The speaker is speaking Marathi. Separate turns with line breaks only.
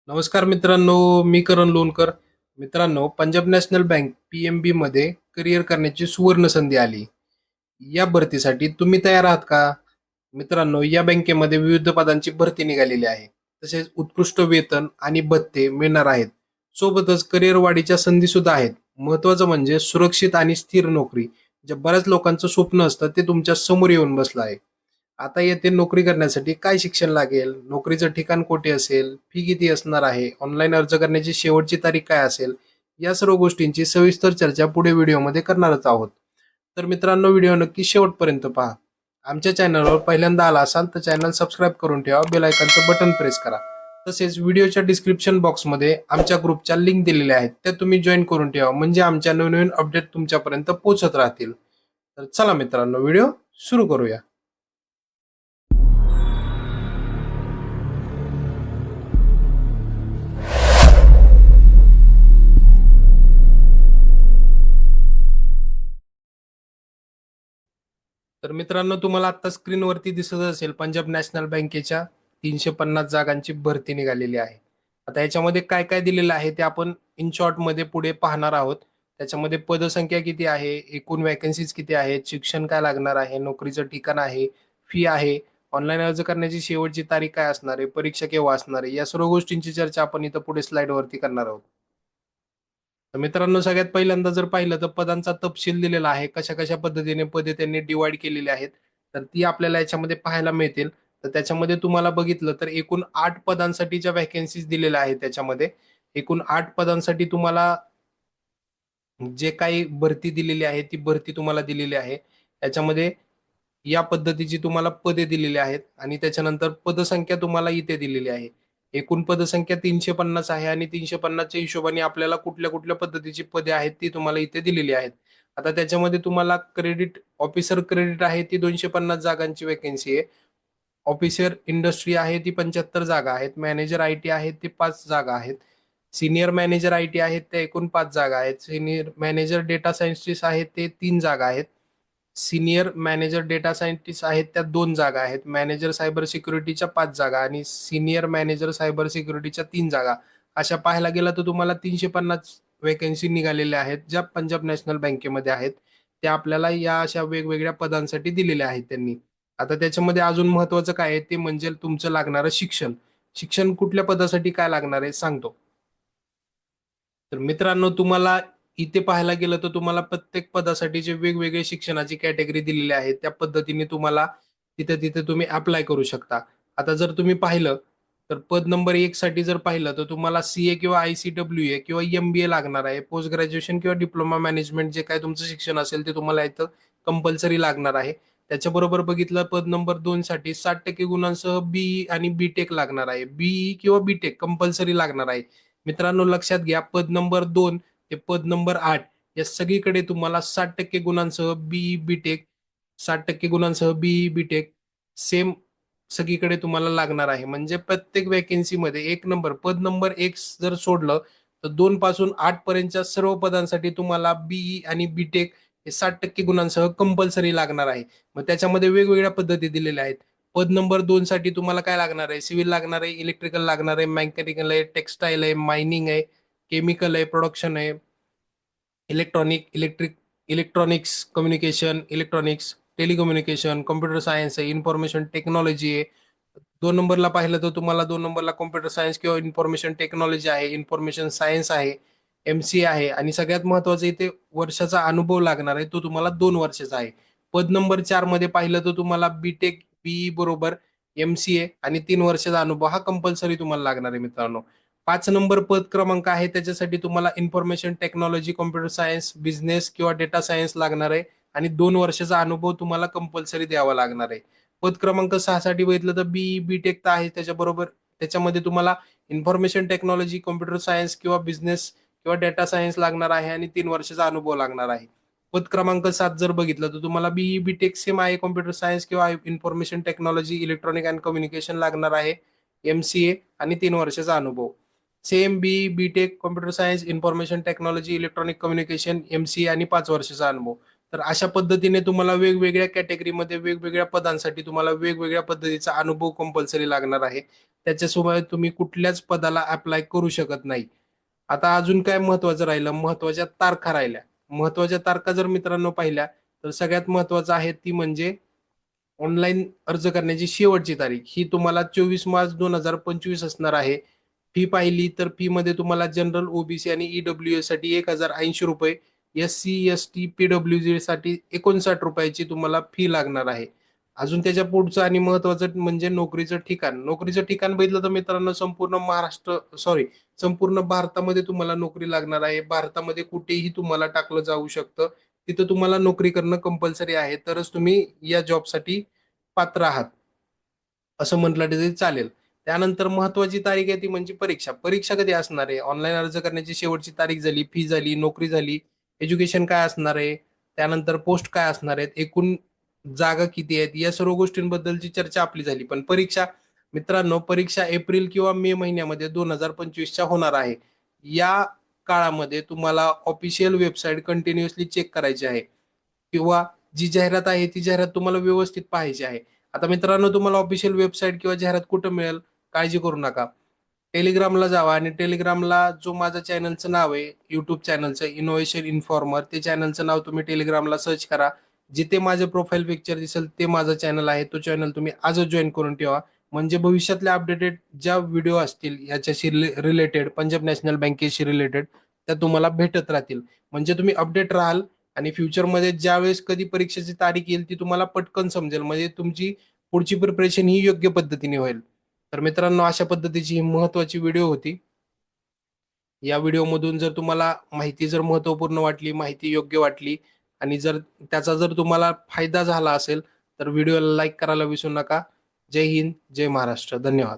नमस्कार मित्रांनो, मी करण लोणकर. मित्रांनो, पंजाब नॅशनल बँक PNB मध्ये करिअर करण्याची सुवर्ण संधी आली. या भरतीसाठी तुम्ही तयार आहात का? मित्रांनो, या बँकेमध्ये विविध पदांची भरती निघालेली आहे. तसेच उत्कृष्ट वेतन आणि भत्ते मिळणार आहेत. सोबतच करिअर वाढीच्या संधी सुद्धा आहेत. महत्त्वाचं म्हणजे सुरक्षित आणि स्थिर नोकरी. जे बऱ्याच लोकांचं स्वप्न असतं ते तुमच्या समोर येऊन बसलं आहे. आता येथे नोकरी करण्यासाठी काय शिक्षण लागेल? नोकरीचं ठिकाण कोठे असेल? फी किती असणार आहे? ऑनलाईन अर्ज करण्याची शेवटची तारीख काय असेल? या सर्व गोष्टींची सविस्तर चर्चा पुढे व्हिडिओमध्ये करणारच आहोत. तर मित्रांनो, व्हिडिओ नक्की शेवटपर्यंत पहा. आमच्या चॅनलवर पहिल्यांदा आला असाल तर चॅनल सबस्क्राईब करून ठेवा, बेल आयकॉनचं बटन प्रेस करा. तसेच व्हिडिओच्या डिस्क्रिप्शन बॉक्समध्ये आमच्या ग्रुपच्या लिंक दिलेल्या आहेत, त्या तुम्ही जॉईन करून ठेवा, म्हणजे आमच्या नवनवीन अपडेट तुमच्यापर्यंत पोहोचत राहतील. तर चला मित्रांनो, व्हिडिओ सुरू करूया. तर मित्रांनो, तुम्हाला आता स्क्रीनवरती दिसत असेल पंजाब नॅशनल बँकेच्या 350 जागांची भरती निघालेली आहे. आता याच्यामध्ये काय काय दिलेलं आहे ते आपण इन शॉर्टमध्ये पुढे पाहणार आहोत. त्याच्यामध्ये पदसंख्या किती आहे, एकूण वॅकन्सीज किती आहेत, शिक्षण काय लागणार आहे, नोकरीचं ठिकाण आहे, फी आहे, ऑनलाईन अर्ज करण्याची शेवटची तारीख काय असणार आहे, परीक्षा केव्हा असणार आहे, या सर्व गोष्टींची चर्चा आपण इथं पुढे स्लाइडवरती करणार आहोत. तर मित्रांनो, सगळ्यात पहिल्यांदा जर पाहिलं तर पदांचा तपशील दिलेला आहे. कशा-कशा पद्धतीने पदे त्यांनी डिव्हाईड केलेली आहेत. तर ती आपल्याला याच्यामध्ये पाहायला मिळतील. तर त्याच्यामध्ये तुम्हाला बघितलं तर एकूण 8 पदांसाठीच्या व्हॅकन्सीज दिलेल्या आहेत त्याच्यामध्ये. एकूण 8 पदांसाठी तुम्हाला जे काही भरती दिलेली आहे, ती भरती तुम्हाला दिलेली आहे. याच्यामध्ये या पद्धतीची तुम्हाला पदे दिलेली आहेत आणि त्याच्यानंतर पदसंख्या तुम्हाला इथे दिलेली आहे. एकूण पदसंख्या 350 आहे आणि 350 च्या हिशोबाने आपल्याला कुठल्या-कुठल्या पद्धतीची पदे आहेत ती तुम्हाला इथे दिलेली आहेत. आता त्याच्यामध्ये तुम्हाला क्रेडिट ऑफिसर क्रेडिट आहे ती 250 जागांची व्हॅकन्सी आहे. ऑफिसर इंडस्ट्री आहे ती 75 जागा आहेत. मॅनेजर आयटी आहेत ते 5 जागा आहेत. सीनियर मॅनेजर आयटी आहेत त्या एकूण 5 जागा आहेत. सीनियर मॅनेजर डेटा सायंटिस्ट आहेत ते 3 जागा आहेत. सीनियर मॅनेजर डेटा सायंटिस्ट आहेत त्या 2 जागा आहेत. मॅनेजर सायबर सिक्युरिटीच्या 5 जागा आणि सीनियर मॅनेजर सायबर सिक्युरिटीच्या 3 जागा. अशा पाहायला गेलं तर तुम्हाला 350 व्हॅकन्सी निघालेल्या आहेत, ज्या पंजाब नॅशनल बँकेमध्ये आहेत. त्या आपल्याला या अशा वेगवेगळ्या पदांसाठी दिलेल्या आहेत त्यांनी. आता त्याच्यामध्ये अजून महत्त्वाचं काय आहे ते म्हणजे तुमचं लागणारं शिक्षण. शिक्षण कुठल्या पदासाठी काय लागणार आहे सांगतो. तर मित्रांनो, तुम्हाला इथे पाहायला गेलं तर तुम्हाला प्रत्येक पदासाठी जे वेगवेगळे शिक्षणाची कॅटेगरी दिलेली आहे, त्या पद्धतीने तुम्हाला तिथे-तिथे तुम्ही अप्लाय करू शकता. आता जर तुम्ही पाहिलं, तर पद नंबर 1 साठी जर पाहिलं, तर तुम्हाला CA किंवा ICWA किंवा MBA लागणार आहे. पोस्ट ग्रॅज्युएशन किंवा डिप्लोमा मॅनेजमेंट जे काही तुमचं शिक्षण असेल, ते तुम्हाला इथं कंपल्सरी लागणार आहे. त्याच्याबरोबर बघितलं पद नंबर 2 साठी 60% गुणांसह BE आणि BTech लागणार आहे. BE किंवा BTech कंपल्सरी लागणार आहे. मित्रांनो, लक्षात घ्या, पद नंबर 2 ते पद नंबर 8 या सगळीकडे तुम्हाला 60% गुणांसह BE BTech 60% गुणांसह BE BTech सेम सगळीकडे तुम्हाला लागणार आहे. म्हणजे प्रत्येक व्हॅकन्सीमध्ये 1 नंबर पद नंबर 1 जर सोडलं, तर 2 पासून 8 पर्यंतच्या सर्व पदांसाठी तुम्हाला BE आणि BTech हे 60% गुणांसह कंपल्सरी लागणार आहे. मग त्याच्यामध्ये वेगवेगळ्या पद्धती दिलेल्या आहेत. पद नंबर 2 साठी तुम्हाला काय लागणार आहे? सिव्हिल लागणार आहे, इलेक्ट्रिकल लागणार आहे, मेकॅनिकल आहे, टेक्सटाईल आहे, मायनिंग आहे, केमिकल आहे, प्रोडक्शन आहे, electronics, communication, electronics, telecommunication, computer science आहे, इन्फॉर्मेशन टेक्नॉलॉजी आहे. 2 नंबरला पाहिलं तर तुम्हाला 2 नंबरला कॉम्प्युटर सायन्स किंवा इन्फॉर्मेशन टेक्नॉलॉजी आहे, इन्फॉर्मेशन सायन्स आहे, MCA आहे आणि सगळ्यात महत्त्वाचं इथे वर्षाचा अनुभव लागणार आहे. तो तुम्हाला 2 वर्षाचा आहे. पद नंबर 4 मध्ये पाहिलं तर तुम्हाला BTech, BE बरोबर MCA आणि 3 वर्षाचा अनुभव हा कंपल्सरी तुम्हाला लागणार आहे मित्रांनो. 5 नंबर पद क्रमांक आहे त्याच्यासाठी तुम्हाला information technology, computer science, business किंवा डेटा सायन्स लागणार आहे आणि 2 वर्षाचा अनुभव तुम्हाला कंपल्सरी द्यावा लागणार आहे. पद क्रमांक 6 साठी बघितलं तर BE, BTech तर आहे त्याच्याबरोबर त्याच्यामध्ये तुम्हाला इन्फॉर्मेशन टेक्नॉलॉजी, कॉम्प्युटर सायन्स किंवा बिझनेस किंवा डेटा सायन्स लागणार आहे आणि 3 वर्षाचा अनुभव लागणार आहे. पद क्रमांक 7 जर बघितलं तर तुम्हाला BE, BTech सेम आहे, कॉम्प्युटर सायन्स किंवा information technology, electronic and communication लागणार आहे, MCA आणि 3 वर्षाचा अनुभव. Same BE, BTech, computer science, information technology, electronic communication, MCA आणि 5 वर्षाचा अनुभव. तर अशा पद्धतीने तुम्हाला वेगवेगळ्या कॅटेगरीमध्ये वेगवेगळ्या पदांसाठी तुम्हाला वेगवेगळ्या पद्धतीचा अनुभव कंपल्सरी लागणार आहे. त्याच्यासोबत तुम्ही कुठल्याच पदाला अप्लाय करू शकत नाही. आता अजून काय महत्वाचं राहिलं, महत्वाच्या तारखा राहिल्या. महत्वाच्या तारखा जर मित्रांनो पाहिल्या, तर सगळ्यात महत्वाचं आहे ती म्हणजे ऑनलाईन अर्ज करण्याची शेवटची तारीख ही तुम्हाला 24 मार्च 2025 असणार आहे. फी पाहिली तर फी मध्ये तुम्हाला जनरल, ओबीसी आणि ईडब्ल्यूएस साठी ₹1080, एससी, एसटी, पीडब्ल्यूडी साठी ₹59 तुम्हाला फी लागणार आहे. अजून त्याच्या पुढचं आणि महत्वाचं म्हणजे नोकरीचं ठिकाण. नोकरीचं ठिकाण बघितलं तर मित्रांनो संपूर्ण भारतामध्ये तुम्हाला नोकरी लागणार आहे. भारतामध्ये कुठेही तुम्हाला टाकलं जाऊ शकतं. तिथं तुम्हाला नोकरी करणं कंपल्सरी आहे. तरच तुम्ही या जॉबसाठी पात्र आहात, असं म्हटलं तरी चालेल. त्यानंतर महत्वाची तारीख आहे ती म्हणजे परीक्षा. परीक्षा कधी असणार आहे? ऑनलाईन अर्ज करण्याची शेवटची तारीख झाली, फी झाली, नोकरी झाली, एज्युकेशन काय असणार आहे, त्यानंतर पोस्ट काय असणार आहेत, एकूण जागा किती आहेत, या सर्व गोष्टींबद्दलची चर्चा आपली झाली. पण परीक्षा मित्रांनो, परीक्षा एप्रिल किंवा मे महिन्यामध्ये 2025च्या होणार आहे. या काळामध्ये तुम्हाला ऑफिशियल वेबसाईट कंटिन्युअसली चेक करायची आहे किंवा जी जाहिरात आहे ती जाहिरात तुम्हाला व्यवस्थित पाहायची आहे. आता मित्रांनो, तुम्हाला ऑफिशियल वेबसाईट किंवा जाहिरात कुठं मिळेल? काळजी करू नका. टेलिग्रामला जावा आणि टेलिग्रामला जो माझं चॅनलचं नाव आहे, YouTube चॅनलचं इनोव्हेशन इन्फॉर्मर, ते चॅनलचं नाव तुम्ही टेलिग्रामला सर्च करा. जिथे माझं प्रोफाईल पिक्चर दिसेल ते माझं चॅनल आहे. तो चॅनल तुम्ही आजच जॉईन करून ठेवा. म्हणजे भविष्यातल्या अपडेटेड ज्या व्हिडिओ असतील याच्याशी रिलेटेड, पंजाब नॅशनल बँकेशी रिलेटेड, त्या तुम्हाला भेटत राहतील. म्हणजे तुम्ही अपडेट राहाल आणि फ्युचरमध्ये ज्यावेळेस कधी परीक्षेची तारीख येईल ती तुम्हाला पटकन समजेल. म्हणजे तुमची पुढची प्रिपरेशन ही योग्य पद्धतीने होईल. तर मित्रांनो, अशा पद्धतीची ही महत्वाची व्हिडिओ होती. या व्हिडिओमधून जर तुम्हाला माहिती जर महत्त्वपूर्ण वाटली, माहिती योग्य वाटली आणि जर त्याचा जर तुम्हाला फायदा झाला असेल, तर व्हिडिओला लाईक करायला विसरू नका. जय हिंद, जय महाराष्ट्र. धन्यवाद.